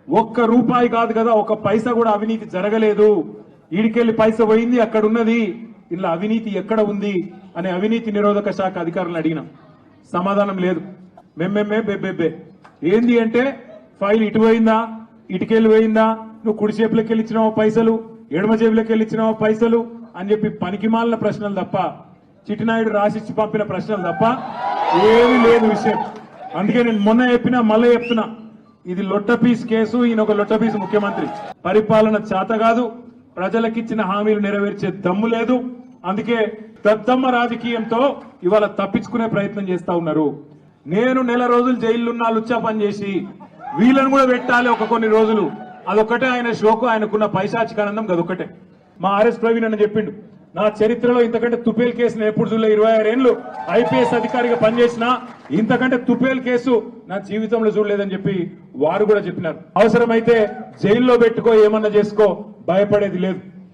ఒక్క రూపాయి కాదు కదా, ఒక పైసా కూడా అవినీతి జరగలేదు. ఈడికెళ్లి పైస పోయింది, అక్కడ ఉన్నది, ఇలా అవినీతి ఎక్కడ ఉంది అనే అవినీతి నిరోధక శాఖ అధికారులను అడిగినాం. సమాధానం లేదు. మెమ్మెమ్మే బెబ్బెబ్బే. ఏంది అంటే ఫైల్ ఇటు పోయిందా, ఇటుకెళ్ళి పోయిందా, నువ్వు కుడి చేపులకి వెళ్ళి ఇచ్చినావా పైసలు, ఎడమ జేబులోకి వెళ్ళి ఇచ్చినావా పైసలు అని చెప్పి పనికిమాలిన ప్రశ్నలు తప్ప, చిట్టినాయుడు రాసిచ్చి పంపిన ప్రశ్నలు తప్ప ఏమీ లేదు విషయం. అందుకే నేను మొన్న చెప్పినా మళ్ళీ చెప్తున్నా, ఇది లొట్టపీస్ కేసు. ఈయన ఒక లొట్టపీస్ ముఖ్యమంత్రి. పరిపాలన చేత కాదు, ప్రజలకిచ్చిన హామీలు నెరవేర్చే దమ్ము లేదు. అందుకే దద్దమ్మ రాజకీయంతో ఇవాళ తప్పించుకునే ప్రయత్నం చేస్తా ఉన్నారు. నేను నెల రోజులు జైలున్నా లుచ్చా పని చేసి వీళ్ళని కూడా పెట్టాలి ఒక కొన్ని రోజులు. అదొక్కటే ఆయన షోకు, ఆయనకున్న పైశాచికానందం అదొక్కటే. మా ఆర్ఎస్ ప్రవీణ్ అని చెప్పిండు, నా చరిత్రలో ఇంతకంటే తుపేల్ కేసు నేను ఎప్పుడు చూడలే. 26 ఏళ్లు ఐపీఎస్ అధికారిగా పనిచేసిన ఇంతకంటే తుపేల్ కేసు నా జీవితంలో చూడలేదని చెప్పి వారు కూడా చెప్పినారు. అవసరమైతే జైల్లో పెట్టుకో, ఏమన్నా చేసుకో, భయపడేది లేదు.